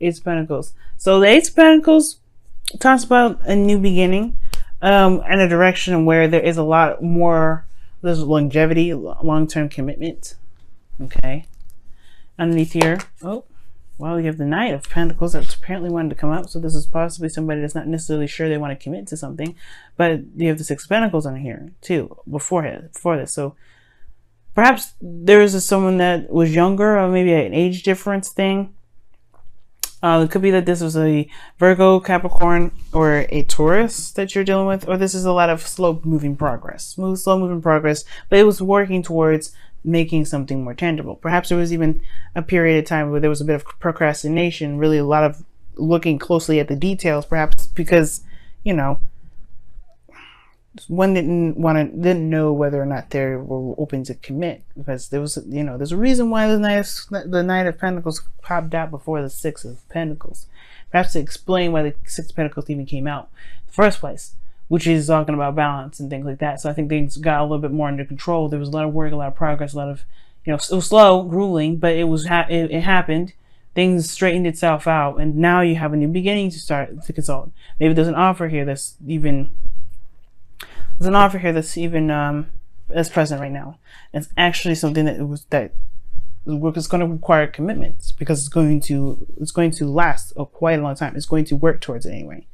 Ace of Pentacles. So the Ace of Pentacles talks about a new beginning, and a direction where there is a lot more, there's longevity, long-term commitment. Okay. Underneath here, oh, well, you have the Knight of Pentacles that's apparently wanted to come up. So this is possibly somebody that's not necessarily sure they want to commit to something, but you have the Six of Pentacles on here too before this. So perhaps there is someone that was younger, or maybe an age difference thing. It could be that this was a Virgo, Capricorn, or a Taurus that you're dealing with, or this is a lot of slow moving progress, but it was working towards making something more tangible. Perhaps there was even a period of time where there was a bit of procrastination, really a lot of looking closely at the details, perhaps because, you know, one didn't know whether or not they were open to commit, because there was, you know, there's a reason why the Knight of Pentacles popped out before the Six of Pentacles. Perhaps to explain why the Six of Pentacles even came out in the first place, which is talking about balance and things like that. So I think things got a little bit more under control. There was a lot of work, a lot of progress, a lot of, you know, it was slow, grueling, but it happened. Things straightened itself out, and now you have a new beginning to start to consult. Maybe there's an offer here that's even that's present right now. It's actually something that work is going to require commitments, because it's going to last quite a long time. It's going to work towards it anyway.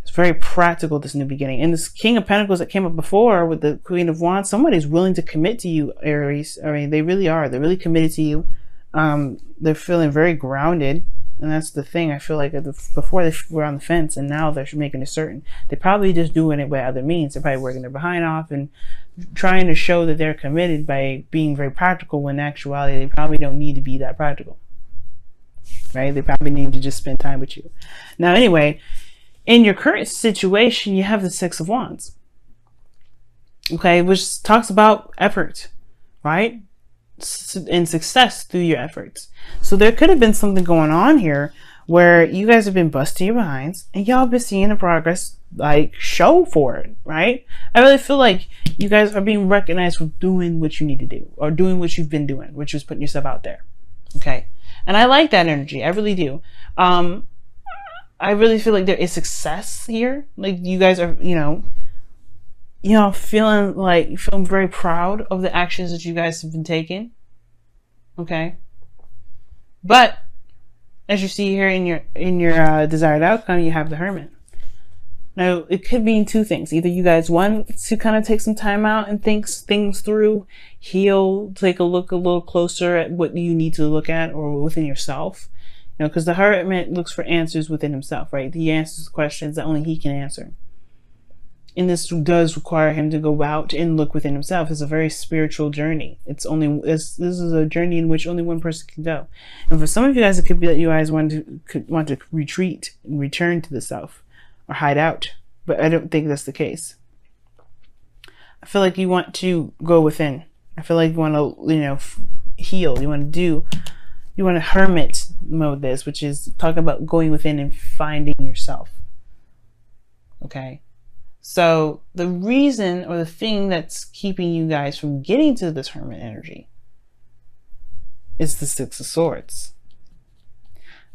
It's very practical, this new beginning. And this King of Pentacles that came up before with the Queen of Wands, somebody's willing to commit to you, Aries. I mean, they really are. They're really committed to you. They're feeling very grounded. And that's the thing. I feel like before they were on the fence, and now they're making it certain. They're probably just doing it by other means. They're probably working their behind off and trying to show that they're committed by being very practical, when in actuality they probably don't need to be that practical. Right? They probably need to just spend time with you. Now, anyway, in your current situation, you have the Six of Wands. Okay, which talks about effort, right? And success through your efforts. So there could have been something going on here where you guys have been busting your behinds, and y'all been seeing the progress, like, show for it, right? I really feel like you guys are being recognized for doing what you need to do, or doing what you've been doing, which is putting yourself out there. Okay, and I like that energy. I really do. I really feel like there is success here. Like, you guys are, you know, feeling very proud of the actions that you guys have been taking. Okay. But as you see here in your desired outcome, you have the Hermit. Now, it could mean two things. Either you guys want to kind of take some time out and think things through, heal, take a look a little closer at what you need to look at, or within yourself. You know, because the Hermit looks for answers within himself, right? He answers questions that only he can answer. And this does require him to go out and look within himself. It's a very spiritual journey. This is a journey in which only one person can go. And for some of you guys, it could be that you guys want to retreat and return to the self, or hide out. But I don't think that's the case. I feel like you want to go within. I feel like you want to, you know, heal. You want to hermit mode this, which is talk about going within and finding yourself. Okay. So the reason, or the thing that's keeping you guys from getting to this Hermit energy, is the Six of Swords.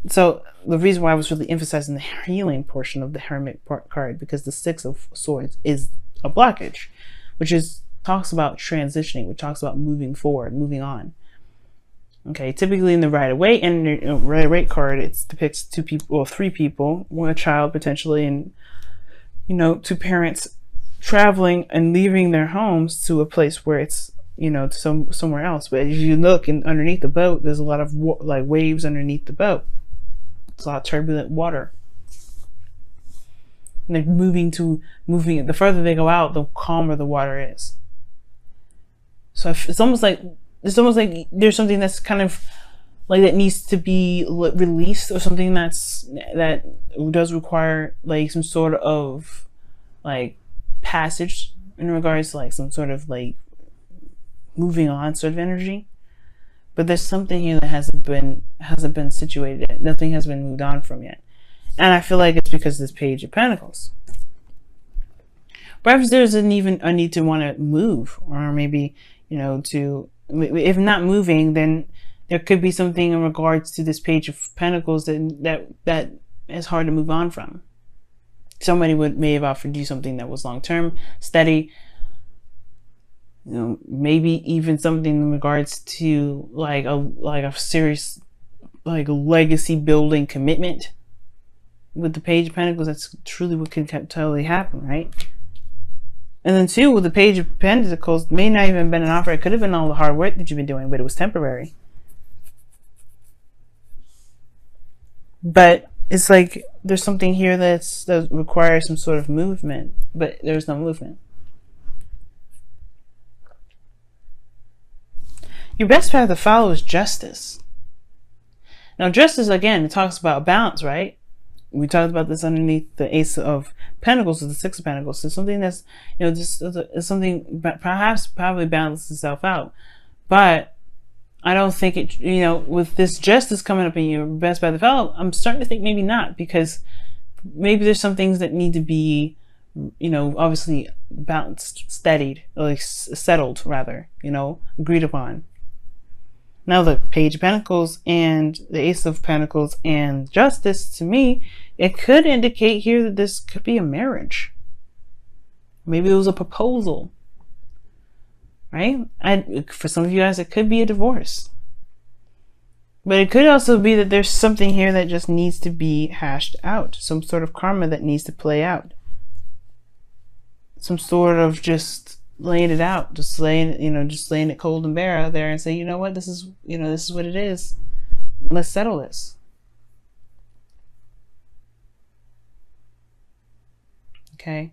So the reason why I was really emphasizing the healing portion of the Hermit card, because the Six of Swords is a blockage, which talks about transitioning, which talks about moving forward, moving on. Okay, typically in the Rider-Waite and Rider-Waite card, it depicts two people, or three people, one a child potentially, and, you know, two parents traveling and leaving their homes to a place where it's, you know, somewhere else. But as you look underneath the boat, there's a lot of waves underneath the boat. It's a lot of turbulent water. And they're moving. The further they go out, the calmer the water is. So it's almost like there's something that's kind of like that needs to be released, or something that does require like some sort of like passage in regards to like some sort of like moving on sort of energy. But there's something here that hasn't been situated yet. Nothing has been moved on from yet. And I feel like it's because of this Page of Pentacles. Perhaps there's a need to want to move, or maybe, you know, if not moving, then There could be something in regards to this Page of Pentacles that is hard to move on from. Somebody may have offered you something that was long-term, steady, you know, maybe even something in regards to like a serious, like a legacy building commitment. With the Page of Pentacles, that's truly what could totally happen, right? And then two, with the Page of Pentacles, may not even have been an offer. It could have been all the hard work that you've been doing, but it was temporary. But it's like there's something here that requires some sort of movement, but there's no movement. Your best path to follow is justice. Now, justice, again, it talks about balance, right? We talked about this underneath the Ace of Pentacles or the Six of Pentacles. So something that's, you know, just something probably balances itself out. But I don't think it, you know, with this justice coming up in your best path to follow, I'm starting to think maybe not, because maybe there's some things that need to be, you know, obviously balanced, steadied, like settled rather, you know, agreed upon. Now the Page of Pentacles and the Ace of Pentacles and Justice, to me, it could indicate here that this could be a marriage. Maybe it was a proposal, right? For some of you guys, it could be a divorce. But it could also be that there's something here that just needs to be hashed out. Some sort of karma that needs to play out. Some sort of just laying it out, just laying it cold and bare out there and say, you know what, this is what it is. Let's settle this. Okay?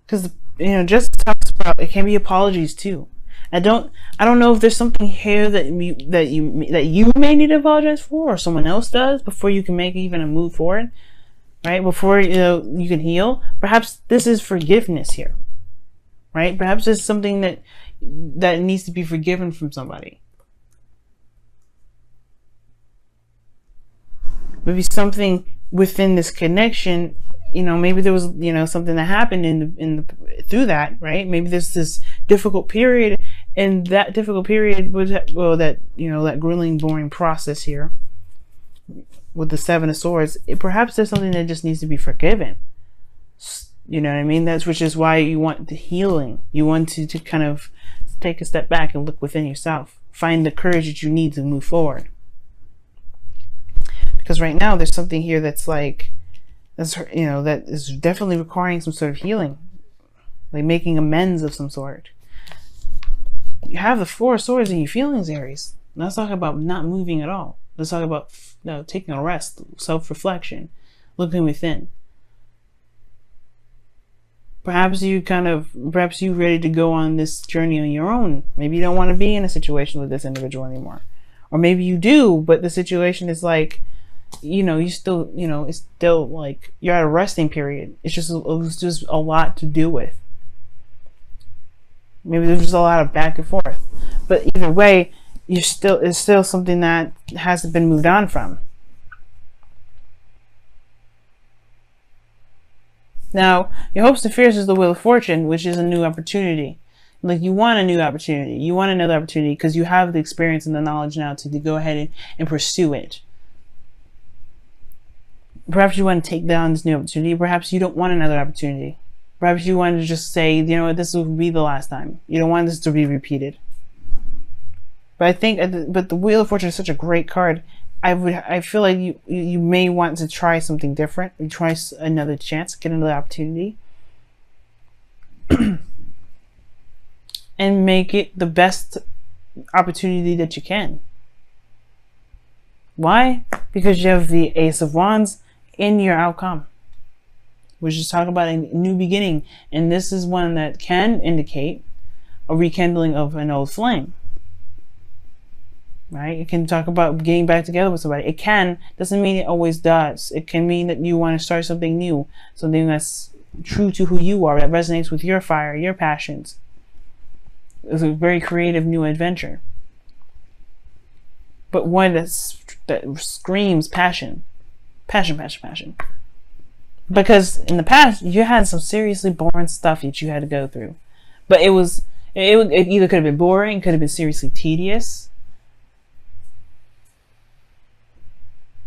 Because, you know, just talks about, it can be apologies too. I don't know if there's something here that you may need to apologize for, or someone else does, before you can make even a move forward, right? Before, you know, you can heal. Perhaps this is forgiveness here. Right? Perhaps there's something that needs to be forgiven from somebody. Maybe something within this connection, you know, maybe there was, you know, something that happened through that, right? Maybe there's this difficult period, and that difficult period was, well, that, you know, that grueling, boring process here with the Seven of Swords. Perhaps there's something that just needs to be forgiven. You know what I mean? Which is why you want the healing. You want to kind of take a step back and look within yourself. Find the courage that you need to move forward. Because right now there's something here that's like, you know, that is definitely requiring some sort of healing. Like making amends of some sort. You have the Four of Swords in your feelings, Aries. Let's talk about not moving at all. Let's talk about, you know, taking a rest, self-reflection, looking within. Perhaps you ready to go on this journey on your own. Maybe you don't want to be in a situation with this individual anymore. Or maybe you do, but the situation is like, you know, it's still like you're at a resting period. It's just a lot to do with. Maybe there's just a lot of back and forth. But either way, it's still something that hasn't been moved on from. Now, your hopes and fears is the Wheel of Fortune, which is a new opportunity. Like, you want a new opportunity. You want another opportunity because you have the experience and the knowledge now to go ahead and pursue it. Perhaps you want to take down this new opportunity. Perhaps you don't want another opportunity. Perhaps you want to just say, you know what, this will be the last time. You don't want this to be repeated. But the Wheel of Fortune is such a great card. I feel like you may want to try something different, and try another chance, get another opportunity, and make it the best opportunity that you can. Why? Because you have the Ace of Wands in your outcome. We're just talking about a new beginning, and this is one that can indicate a rekindling of an old flame. Right? It can talk about getting back together with somebody. It doesn't mean it always does. It can mean that you want to start something new, something that's true to who you are, that resonates with your fire, your passions. It's a very creative new adventure. But one that screams passion. Passion, passion, passion. Because in the past, you had some seriously boring stuff that you had to go through. But it either could have been boring, could have been seriously tedious.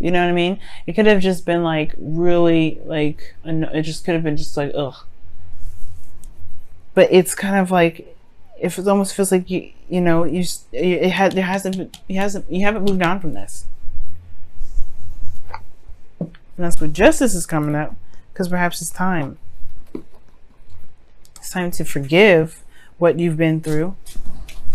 You know what I mean? It could have just been like really like, it just could have been just like, ugh. But it's kind of like, if it almost feels like you know, you haven't moved on from this. And that's what justice is coming up, because perhaps it's time. It's time to forgive what you've been through,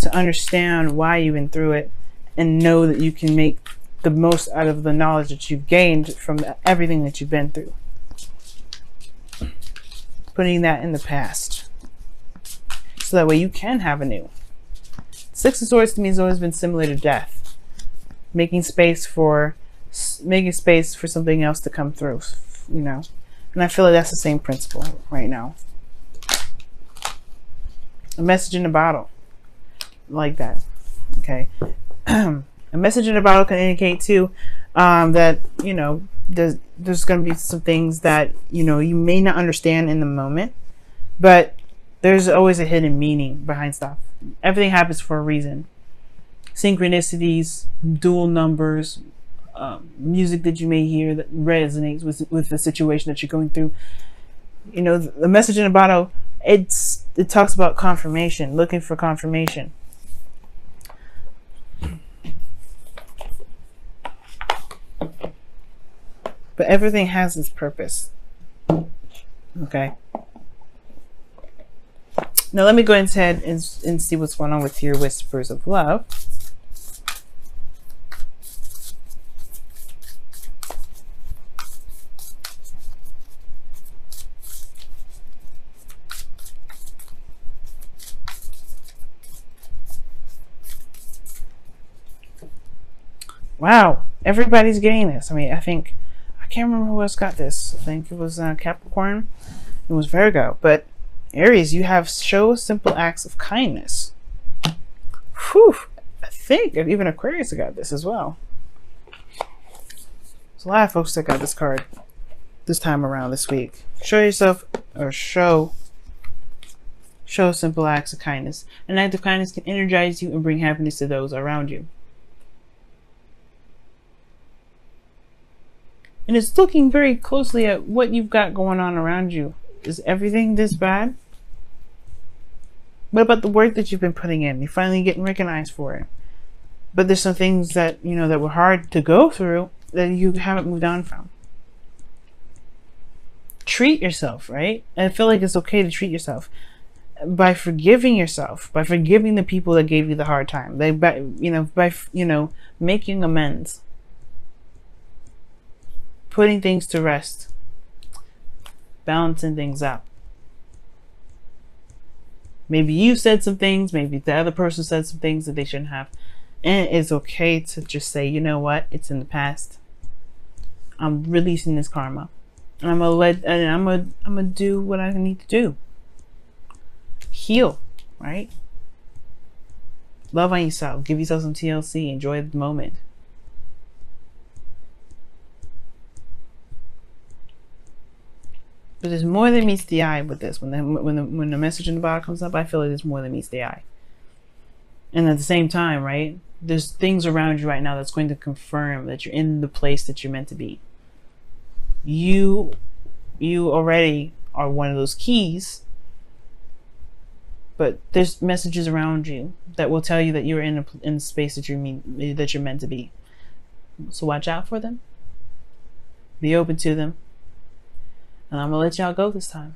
to understand why you've been through it, and know that you can make the most out of the knowledge that you've gained from everything that you've been through. Putting that in the past, so that way you can have a new. Six of Swords to me has always been similar to death, making space for something else to come through, you know. And I feel like that's the same principle right now. A message in a bottle, like that. Okay. A message in a bottle can indicate too that, you know, there's going to be some things that, you know, you may not understand in the moment, but there's always a hidden meaning behind stuff. Everything happens for a reason. Synchronicities, dual numbers, music that you may hear that resonates with the situation that you're going through. You know, the message in a bottle, it talks about confirmation, looking for confirmation. But everything has its purpose. Okay. Now let me go ahead and see what's going on with your whispers of love. Wow, everybody's getting this. I mean, I can't remember who else got this. I think it was Capricorn. It was Virgo. But Aries, you have show simple acts of kindness. Whew. I think even Aquarius got this as well. There's a lot of folks that got this card this time around this week. Show yourself, or show simple acts of kindness. An act of kindness can energize you and bring happiness to those around you. And it's looking very closely at what you've got going on around you. Is everything this bad? What about the work that you've been putting in? You're finally getting recognized for it. But there's some things that, you know, that were hard to go through that you haven't moved on from. Treat yourself, right? And I feel like it's okay to treat yourself by forgiving yourself, by forgiving the people that gave you the hard time. By making amends. Putting things to rest, balancing things out. Maybe you said some things, maybe the other person said some things that they shouldn't have. And it's okay to just say, you know what, it's in the past. I'm releasing this karma. And I'm gonna do what I need to do. Heal, right? Love on yourself. Give yourself some TLC. Enjoy the moment. But there's more than meets the eye with this. When the message in the bottom comes up, I feel like there's more than meets the eye. And at the same time, right, there's things around you right now that's going to confirm that you're in the place that you're meant to be. You already are one of those keys, but there's messages around you that will tell you that you're in the space that you're meant to be. So watch out for them. Be open to them. And I'm going to let y'all go this time.